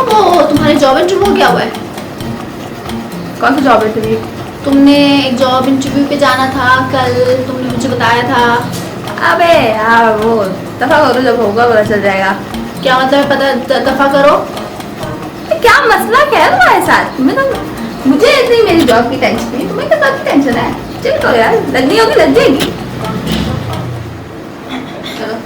वो तुम्हारे job interview क्या हुआ है? कौन सा जॉब इंटरव्यू? तुमने एक जॉब इंटरव्यू पे जाना था कल, तुमने मुझे बताया था। अबे यार वो दफा करो, जब होगा पता चल जाएगा। क्या मतलब पता दफा करो? क्या मसला क्या है तुम्हारे साथ? तुम्हें तो मुझे इतनी मेरी जॉब की टेंशन नहीं, तुम्हें किस बात की टेंशन है? चिल करो यार, लगनी होगी लग जाएगी।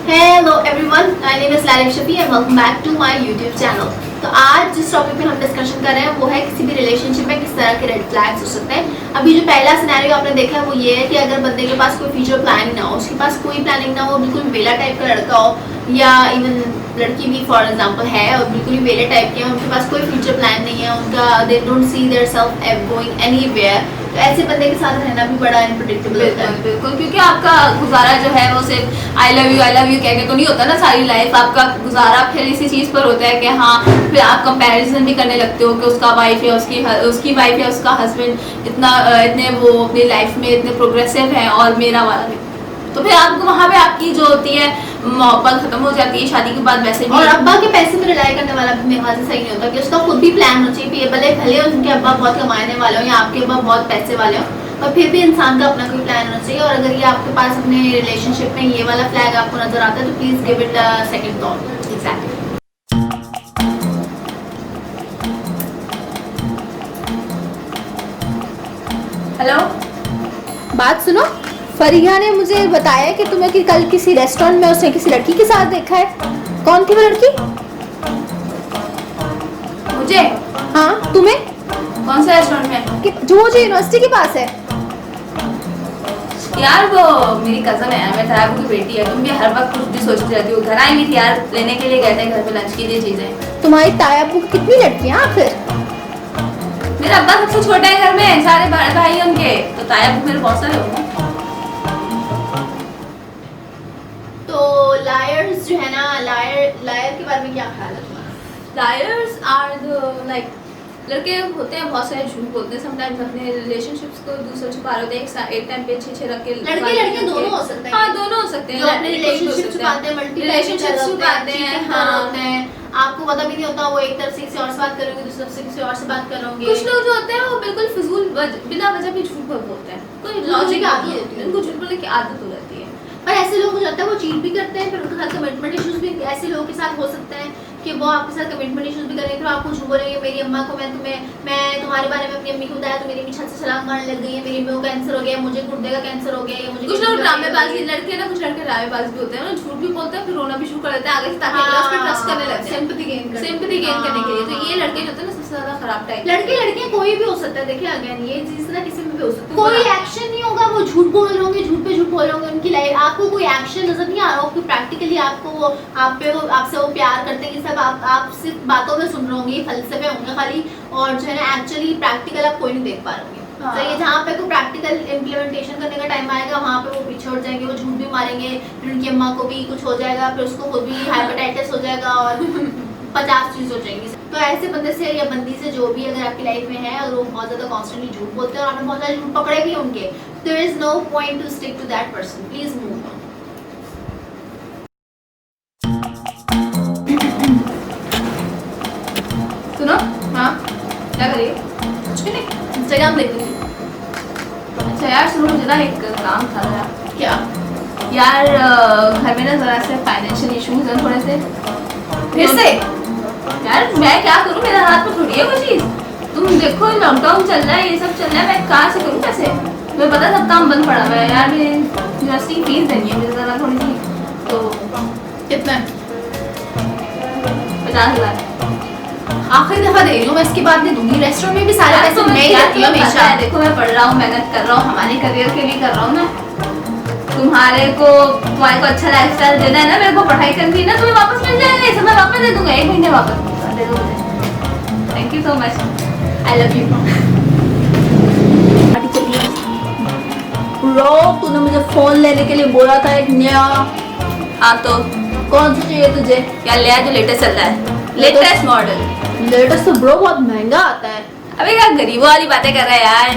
Hello everyone, my name is Larif Shafi and welcome back to my YouTube channel. तो आज जिस टॉपिक पे हम डिस्कशन कर रहे हैं वो है किसी भी रिलेशनशिप में किस तरह के रेड फ्लैग्स हो सकते हैं। अभी जो पहला सिनेरियो आपने देखा है वो ये है कि अगर बंदे के पास कोई फ्यूचर प्लानिंग ना हो, उसके पास कोई प्लानिंग ना हो, बिल्कुल वेला टाइप का लड़का हो, या इवन लड़की भी फॉर एग्जांपल है और बिल्कुल ही वेले टाइप के हैं, उनके पास कोई फ्यूचर प्लान नहीं है, उनका they don't see their self going anywhere. तो ऐसे बंदे के साथ रहना भी बड़ा अनप्रेडिक्टेबल होता है। बिल्कुल, क्योंकि आपका गुजारा जो है वो सिर्फ आई लव यू कह के तो नहीं होता ना सारी लाइफ। आपका गुजारा फिर इसी चीज़ पर होता है कि हाँ, फिर आप कंपैरिजन भी करने लगते हो कि उसका वाइफ या उसकी वाइफ या उसका हस्बैंड इतने वो अपनी लाइफ में इतने प्रोग्रेसिव है और मेरा वाला नहीं। तो फिर आपको वहाँ पे आपकी जो होती है मोहब्बत खत्म हो जाती है शादी के बाद वैसे भी। और अब्बा के पैसे पे रिलाई करने वाला भी मेरे ख्याल से सही नहीं होता कि उसका खुद भी प्लान होना चाहिए। भले उनके अब्बा बहुत कमाने वाले हो या आपके अब्बा बहुत पैसे वाले हो, पर फिर भी इंसान का अपना कोई प्लान होना चाहिए। और अगर ये आपके पास अपने रिलेशनशिप में ये वाला फ्लैग आपको नजर आता है तो please give it a second thought. Exactly. Hello, बात सुनो, फरिया ने मुझे बताया कि तुम्हें कि कल किसी रेस्टोरेंट में उसने किसी लड़की के साथ देखा है। कौन थी वो लड़की? मुझे? हाँ तुम्हें। कौन सा रेस्टोरेंट में? जो यूनिवर्सिटी के पास है। यार वो मेरी कजन है, मैं तायाबू की बेटी है। तुम भी हर वक्त कुछ भी सोचती रहती हो। घर आई हुई थी यार, लेने के लिए गए थे घर पे लंच के लिए चीजें। तुम्हारी तायाबू की कितनी लड़कियां आखिर? मेरा अब्बा सबसे छोटा है घर में, सारे भाई हैं उनके, तो तायाबू मेरे बहुत सारे होंगे। तो लायर्स जो है ना, लायर के बारे में क्या ख्याल है तुम्हारा? लायर्स आर द लाइक लड़के होते हैं बहुत सारे झूठ बोलते हैं समटाइम्स अपने रिलेशनशिप्स को दूसरे छुपा रहे होते हैं। एक टाइम पे 6 रख के लड़के दोनों हो सकते हैं। हाँ दोनों हो सकते हैं, जो अपने रिलेशनशिप छुपाते हैं, मल्टी रिलेशनशिप छुपाते हैं। हाँ होते हैं, आपको पता भी नहीं होता वो एक तरफ से किसी और से बात करेंगे, दूसरी तरफ से किसी और से बात करेंगे। कुछ लोग जो होते हैं वो बिल्कुल फिजूल बिना वजह भी झूठ बोलते हैं, कोई लॉजिक आती होती है, उनको झूठ बोलने की आदत हो जाती है। पर ऐसे लोग हो जाता है वो चीट भी करते हैं, फिर उनके साथ कमिटमेंट इश्यूज भी ऐसे लोगों के साथ हो सकते हैं कि वो आपके साथ कमिटमेंट इश्यूज भी करेंगे, फिर आपको झूठ बोलेंगे मेरी अम्मा को मैं तुम्हारे बारे में अपनी अम्मी को बताया तो मेरी अम्मी छत से छलांग मारने लग गई है, मेरी अम्मी को कैंसर हो गया, मुझे गुर्दे का कैंसर हो गया, या मुझे कुछ लोग ड्रामेबाजी लड़के ना, कुछ लड़के ड्रामेबाज भी होते हैं ना, झूठ भी बोलते हैं फिर रोना भी शुरू कर देते हैं आगे से, ताकि अगला उस पर ट्रस्ट करने लगते हैं, सिंपैथी गेन करने के लिए। तो ये लड़के जो होते हैं ना सबसे ज्यादा खराब टाइप। लड़कियां कोई भी हो सकता है। देखिए अगेन ये चीज ना किसी में भी हो सकती है, कोई एक्शन नहीं होगा, वो झूठ बोल रहे होंगे, झूठ पे झूठ बोल रहे होंगे, उनकी लाइफ आपको कोई एक्शन नजर नहीं आ रहा होगा, प्रैक्टिकली आपको आपसे वो प्यार करते हैं, सब आप सिर्फ बातों में सुन रहे होंगे, फलसफे होंगे खाली, और जो है ना एक्चुअली प्रैक्टिकल आप कोई नहीं देख पा रहे होंगे। हाँ। तो ये जहाँ पे कोई प्रैक्टिकल इम्प्लीमेंटेशन करने का टाइम आएगा वहाँ पे वो पीछे हट जाएंगे, वो झूठ भी मारेंगे, फिर उनकी अम्मा को भी कुछ हो जाएगा, फिर उसको खुद भी हेपेटाइटिस हो जाएगा और 50 चीज हो जाएंगी। तो ऐसे बंदे से या बंदी से जो भी अगर आपकी लाइफ में है और वो बहुत ज्यादा कॉन्स्टेंटली झूठ बोलते हैं और आपने बहुत ज्यादा झूठ पकड़े भी उनके, there is no point to stick to that person, please move on. सुनो, हाँ क्या करिए? कुछ भी नहीं, इंस्टाग्राम देख रही थी। अच्छा यार सुनो, मुझे ना एक काम था जरा। क्या यार घर में ना जरा से फाइनेंशियल इश्यूज हैं थोड़े से। फिर से? यार मैं क्या करूँ, मेरे हाथ में थोड़ी है कोई चीज़। तुम देखो लॉकडाउन चल रहा है, ये सब चल रहा है, मैं कहाँ से करूँ पैसे? तुम्हें पता सब काम बंद पड़ा हुआ है यार, मेरी यूनिवर्सिटी की फीस देनी है मुझे ज़रा थोड़ी सी। तो कितना? 50,000। आखिरी दफा दे रही हूँ, मैं इसके बाद नहीं दूंगी। रेस्टोरेंट में भी सारे पैसे मैं ही देती हूँ हमेशा। देखो मैं पढ़ रहा हूँ, मेहनत कर रहा हूँ, हमारे करियर के लिए कर रहा हूँ ना। तुम्हारे को अच्छा लाइफस्टाइल देना है ना, मेरे को पढ़ाई करनी है ना, तुम्हें वापस मिल जाएगा, ये सब मैं वापस दे दूंगा, 1 महीने वापस दे दूंगा। Thank you so much, I love you. Bro तूने मुझे फोन लेने के लिए बोला था एक नया। हाँ तो कौन सा चाहिए तुझे? क्या लिया जो लेटेस्ट चल रहा है? Latest model. लेटेस्ट तो ब्रो बहुत महंगा आता है। अबे क्या गरीबों वाली बातें कर रहा है यार।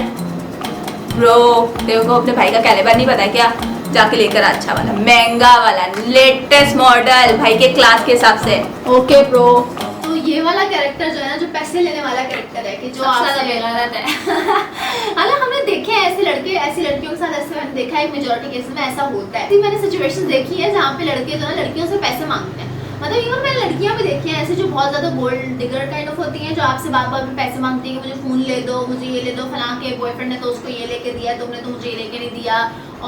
ब्रो तेरे को अपने भाई का कैलिबर नहीं पता है क्या? जाके लेकर अच्छा वाला महंगा वाला लेटेस्ट मॉडल भाई के क्लास के हिसाब से। Okay bro. तो ये वाला कैरेक्टर जो है ना, जो पैसे लेने वाला कैरेक्टर है कि जो सबसे ज्यादा आपसे बेगैरत है। हालांकि हमने देखे हैं ऐसे लड़के, ऐसी लड़कियों के साथ, ऐसे मैंने देखा है मेजॉरिटी केसेस में ऐसा होता है। मैंने सिचुएशन देखी है जहाँ पे लड़के जो है लड़कियों से पैसे मांगते हैं। मतलब इवन मैंने लड़कियां भी देखी हैं ऐसे जो बहुत ज्यादा गोल्ड डिगर काइंड ऑफ होती हैं, जो आपसे बार बार पैसे मांगती हैं कि मुझे फोन ले दो, मुझे ये ले दो, फलां के बॉयफ्रेंड ने तो उसको ये लेके दिया, तुमने तो मुझे ये लेके नहीं दिया।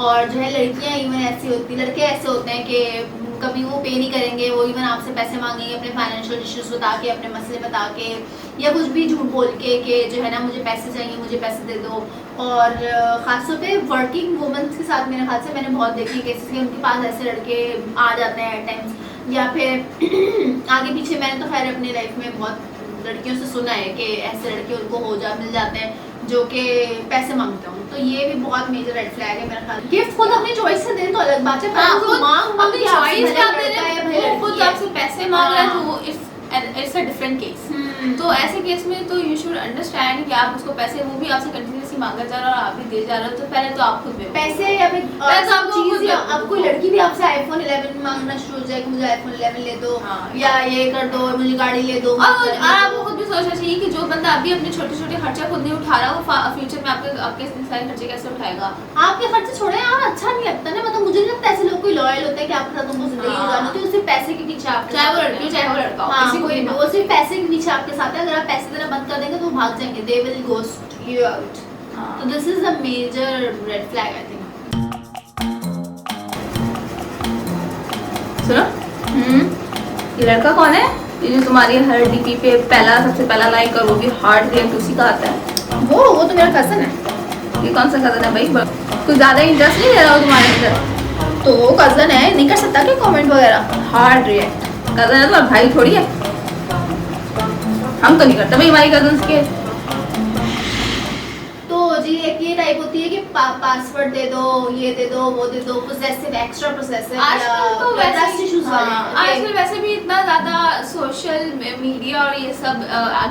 और जो है लड़कियां इवन ऐसी होती, लड़के ऐसे होते हैं कि कभी वो पे नहीं करेंगे, वो इवन आपसे पैसे मांगेंगे अपने फाइनेंशियल इश्यूज बता के, अपने मसले बता के, या कुछ भी झूठ बोल के कि जो है ना मुझे पैसे चाहिए, मुझे पैसे दे दो। और ख़ासतौर पे वर्किंग वुमेंस के साथ मेरे ख्याल से मैंने बहुत देखी केसेस कि उनके पास ऐसे लड़के आ जाते हैं एट टाइम्स, या फिर आगे पीछे मैंने तो खैर अपनी लाइफ में बहुत लड़कियों से सुना है कि ऐसे लड़के उनको मिल जाते हैं जो कि पैसे मांगते हो। तो ये भी बहुत मेजर रेड फ्लैग है मेरा ख्याल। गिफ्ट खुद अपनी चॉइस से दें तो अलग बात है, हाँ, पर मांग अपनी चॉइस का दे रहे हैं, भाई वो खुद आपसे पैसे मांग रहा है तो वो इट्स अ डिफरेंट केस। हम्म। तो ऐसे केस में तो यू शुड अंडरस्टैंड कि आप उसको पैसे, वो भी आपसे कंटिन्यूसली मांगा जा रहा है और आप भी दे जा रहे हो, तो पहले तो आप खुद में पैसे या फिर पहले तो आपको चीज, खुद या में- अब कोई लड़की भी आपसे आईफोन 11 मांगना शुरू हो जाए कि मुझे आईफोन 11 ले दो, हाँ। या ये कर दो, मुझे गाड़ी ले दो, और आपको खुद भी सोचना चाहिए कि जो बंदा अभी अपने छोटे छोटे खर्चा खुद नहीं उठा रहा, वो फ्यूचर में आपके इतने सारे खर्चे कैसे उठाएगा। आपके खर्चे छोड़े यार, अच्छा नहीं लगता ना। मतलब मुझे नहीं लगता ऐसे लोग कोई लॉयल होते हैं कि आपके साथ उनको जिंदगी हाँ। गुजारनी होती है, सिर्फ पैसे के पीछे आप, चाहे वो लड़की हो चाहे वो लड़का हो, हाँ, किसी को कोई भी भी, ना। वो सिर्फ पैसे के पीछे आपके साथ है। अगर आप पैसे देना बंद कर देंगे तो वो भाग जाएंगे, they will ghost you out. हाँ। तो this is the major red flag I think. सुनो, ये लड़का कौन है? ये जो तुम्हारी हर डीपी पे सबसे पहला लाइक और वो भी हार्ट रिएक्ट उसी का आता है। वो तो मेरा कजन है। ये कौन सा कजन है भाई? कुछ ज्यादा इंटरेस्ट नहीं ले रहा हो तुम्हारे अंदर? तो वो कजन है, नहीं कर सकता क्या कमेंट वगैरह? हार्ट रिएक्ट कजन है तुम्हारा भाई थोड़ी है। हम तो नहीं करते भाई हमारी कजन्स के। तो जी एक ये टाइप होती है कि पासवर्ड दे दो, ये दे दो, वो दे दो, पोसेसिव, एक्स्ट्रा पोसेसिव, आजकल तो वैसे इश्यूज वाले। आजकल वैसे भी इतना ज्यादा सोशल मीडिया और ये सब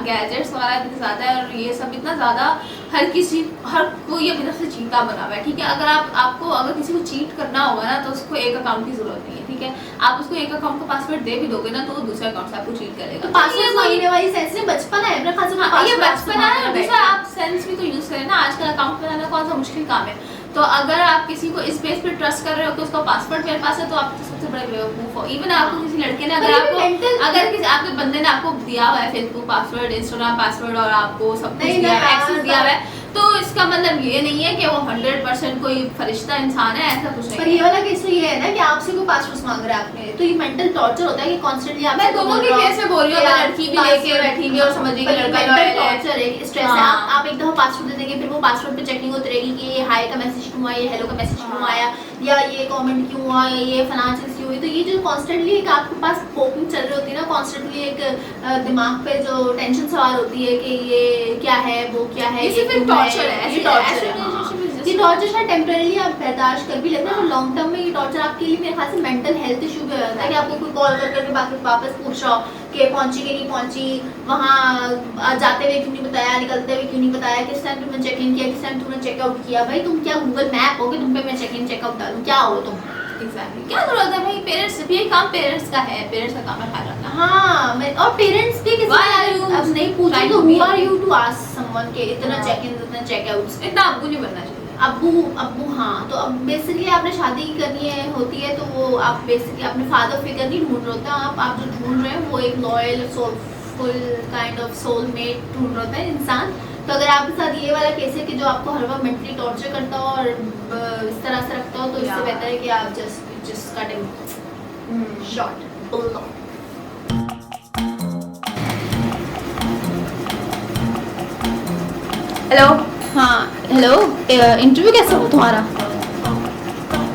गैजेट्स वाला इतना ज्यादा है, और ये सब इतना ज्यादा हर कोई अपनी तरफ से चीटा बना हुआ है। ठीक है, अगर किसी को चीट करना होगा ना तो उसको एक अकाउंट की जरूरत नहीं है। ठीक है, आप उसको एक अकाउंट का पासवर्ड दे भी दोगे ना तो वो दूसरे अकाउंट से आपको चीट करेगा। तो पासवर्ड मांगने वाली सेंस नहीं, बचपन है मेरे ख्याल से। हाँ, ये बचपन है, और दूसरा आप सेंस भी तो यूज करें ना। आजकल अकाउंट बनाना कौन सा मुश्किल काम है। तो अगर आप किसी को इस बेस पे ट्रस्ट कर रहे हो कि उसका पासवर्ड मेरे पास है, तो आप तो सबसे बड़े बेवकूफ हो। इवन आपको किसी लड़के ने अगर किसी आपके बंदे ने आपको दिया हुआ है फेसबुक पासवर्ड, इंस्टाग्राम पासवर्ड, और आपको सब कुछ दिया है, एक्सेस दिया हुआ है, तो इसका मतलब ये नहीं है कि वो 100% कोई फरिश्ता इंसान है, ऐसा कुछ नहीं। पर ये वाला केस तो ये है ना कि आपसे कोई पासवर्ड मांग रहा है आपने, तो ये मेंटल टॉर्चर होता है कि कॉन्स्टेंटली आप। मैं दोनों के केस में बोल रही हूँ, अगर लड़की भी लेके बैठी हुई और समझ रही है कि लड़का लॉयल है, टॉर्चर है, स्ट्रेस है। आप एक दफा पासवर्ड दे देंगे, फिर वो पासवर्ड पे चेकिंग होती रहेगी कि ये हाय का मैसेज क्यों आया, ये हेलो का मैसेज क्यों आया, या ये कमेंट क्यों हुआ, या ये फलां चीज क्यों हुई। तो ये जो कॉन्स्टेंटली एक आपके पास पोकिंग चल रही होती है ना, कॉन्स्टेंटली एक दिमाग पे जो टेंशन सवार होती है कि ये क्या है, वो क्या है, ये सिर्फ क्यों टॉर्चर है, है। ये टॉर्चर है। ये टॉर्चर शायद टेम्परेली आप बर्दाश्त कर भी लेते हैं, और लॉन्ग टर्म में ये टॉर्चर आपके लिए मेरे ख्याल से मेंटल हेल्थ इशू भी हो जाता है कि आपको कोई कॉल करके वापस पूछ रहा हो कि पहुंची कि नहीं पहुंची, वहाँ जाते हुए क्यों नहीं बताया, निकलते हुए क्यों नहीं बताया, किस टाइम तुमने चेक इन किया, किस टाइम तुमने चेकआउट किया। भाई तुम क्या गूगल मैप हो कि तुम पे मैं चेक इन चेकआउट डालूं? क्या हो तुम? एग्जैक्टली, क्या जरूरत है भाई? पेरेंट्स, ये काम पेरेंट्स का है, पेरेंट्स का काम है ख्याल रखना। हाँ, मैं और पेरेंट्स भी किसी Why are you अब नहीं पूछे trying तो to who be- are you to ask someone के इतना हाँ। चेक इन, इतना चेकआउट्स। इतना अब्बू नहीं बनना चाहिए। अब्बू हाँ। तो अब बेसिकली आपने शादी करनी है होती है, तो वो आप बेसिकली अपने फादर फिगर नहीं ढूंढ रहे होते आप जो ढूंढ रहे हैं वो एक loyal soulful kind of soulmate ढूंढ रहे होता है इंसान। तो अगर आपके साथ ये वाला केस है कि जो आपको हर वक्त मेंटली टॉर्चर करता हो और इस तरह से रखता हो, तो इससे बेहतर है कि आप just cut him short. Hello, हाँ हेलो, इंटरव्यू कैसा हो तुम्हारा?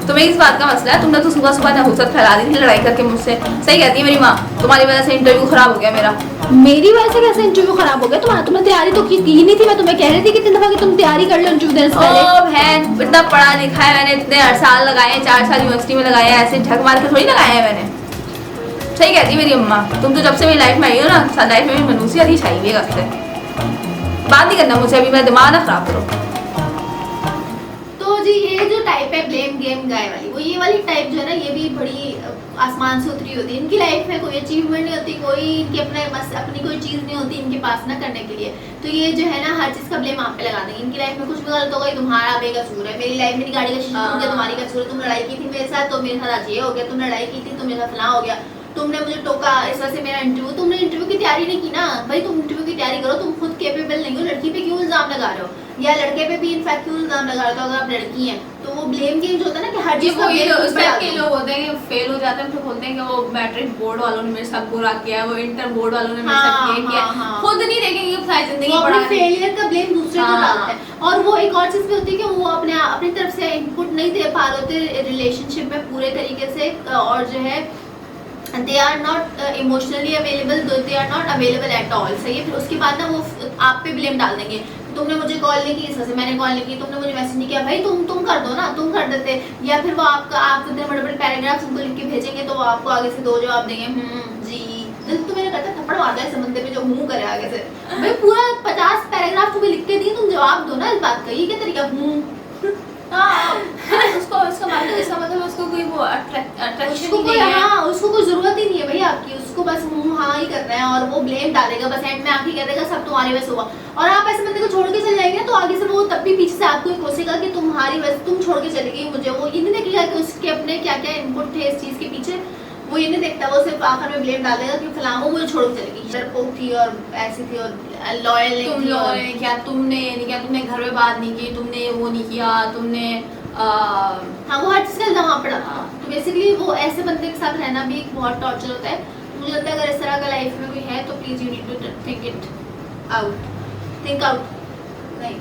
तुम्हें इस बात का मसला है? तुमने तो सुबह सुबह नहुसत फैला दी थी लड़ाई करके मुझसे। सही कहती है मेरी माँ, तुम्हारी वजह से इंटरव्यू खराब हो गया मेरा। मेरी वजह से कैसे इंटरव्यू खराब हो गया तुम्हारा? तुमने तैयारी तो की ही नहीं थी। मैं तुम्हें कह रही थी कितनी दफा कि तुम तैयारी कर लो इंटरव्यू देने से पहले। ओ बहन, इतना पढ़ा लिखा है मैंने, इतने साल लगाए, 4 साल यूनिवर्सिटी में लगाए, ऐसे झक मार के थोड़ी लगाए हैं मैंने। सही कहती मेरी अम्मा, तुम तो जब से मेरी लाइफ में आई हो ना, लाइफ में मनूसियत ही छाई हुई है। कब से बात नहीं करना मुझे, अभी मेरा दिमाग ना खराब करो। तो जी ये जो टाइप है ब्लेम गेम गाय वाली, वो ये वाली टाइप जो है ना, ये भी बड़ी आसमान से उतरी होती है। इनकी लाइफ में कोई अचीवमेंट नहीं होती, कोई इनकी अपनी कोई चीज़ नहीं होती इनके पास ना करने के लिए। तो ये जो है ना हर चीज़ का ब्लेम आप पे लगा देंगे। इनकी लाइफ में कुछ भी गलत होगा, तुम्हारा बेकसूर है। मेरी लाइफ में गाड़ी का शीशा टूट गया, तुम्हारी कसूर है। तुम लड़ाई की थी मेरे साथ तो मेरे साथ आज ये हो गया, तुम लड़ाई की थी तो मेरे साथ फलां हो गया, तुमने मुझे टोका, इस वजह से मेरा इंटरव्यू, तुमने इंटरव्यू की तैयारी नहीं की ना भाई। तुम इंटरव्यू की तैयारी करो, तुम खुद कैपेबल नहीं हो। लड़की पे क्यों इल्जाम लगा रहे हो, या लड़के पे भी इनफैक्ट क्यों इल्जाम लगा रहे हो? अगर आप लड़की हैं तो वो ब्लेम गेम जो होता है ना कि हर चीज का blame उस खुद पे टाइप डाल के दो। लोग होते हैं कि फेल हो जाते हैं, फिर बोलते हैं कि वो मैट्रिक बोर्ड वालों ने मेरे साथ बुरा किया है, वो इंटर बोर्ड वालों ने मेरे साथ ये किया है। हाँ। खुद नहीं देखेंगे कि सारी जिंदगी वो अपने पढ़ा फेलियर का ब्लेम दूसरे को हाँ। डालते हैं। और वो एक और चीज भी होती है कि वो अपनी तरफ से इनपुट नहीं दे पा रहे होते रिलेशनशिप में पूरे तरीके से, और जो है they are not emotionally available, they are not available at all. सही है, फिर उसके बाद ना वो आप पे ब्लेम डाल देंगे, तुमने मुझे कॉल नहीं की इस वजह से, मैंने कॉल नहीं की, तुमने मुझे मैसेज नहीं किया। भाई तुम कर दो ना, तुम कर देते। या फिर वो आप इतने बड़े बड़े पैराग्राफ उनको लिख के भेजेंगे तो वो आपको आगे से दो जवाब देंगे, जी। दिल तो मेरा करता है थप्पड़ मार दे इस बंदे पे जो मुंह करे आगे से। भाई पूरा 50 पैराग्राफ तुम्हें लिख के दिए, तुम जवाब दो ना इस बात का। ये क्या तरीका उसको उसका मतलब इसका मतलब उसको कोई वो अट्रैक्शन उसको ही कोई नहीं है। हाँ उसको कोई जरूरत ही नहीं है भाई आपकी। उसको बस मुंह हाँ ही करना है और वो ब्लेम डालेगा, बस एंड में आके कह देगा सब तुम्हारी वजह से हुआ। और आप ऐसे बंदे को छोड़ के चले जाएंगे तो आगे से वो तब भी पीछे से आपको ही कोसेगा कि तुम्हारी वजह से तुम छोड़ के चली गई मुझे। वो ये नहीं देखेगा कि उसके अपने क्या क्या इनपुट थे इस चीज के पीछे, वो ये नहीं देखता। वो सिर्फ आखिर में ब्लेम डालेगा कि फलां वो मुझे छोड़ के चली गई, डरपोक थी और ऐसी थी और लॉयल नहीं तुम थी लोगों और ने क्या, तुमने ये नहीं किया, तुमने घर में बात नहीं की, तुमने वो नहीं किया, तुमने हाँ वो हर चीज का इल्जाम आप पे डालता है। तो बेसिकली वो ऐसे बंदे के साथ रहना भी एक बहुत टॉर्चर होता है। मुझे लगता है अगर इस तरह का लाइफ में कोई है तो please you need to think it out, think out. नहीं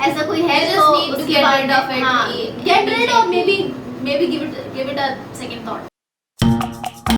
ऐसा कोई है You तो just need to उसके get बाद rid of it. हाँ गेट रिड और may be give it a second thought.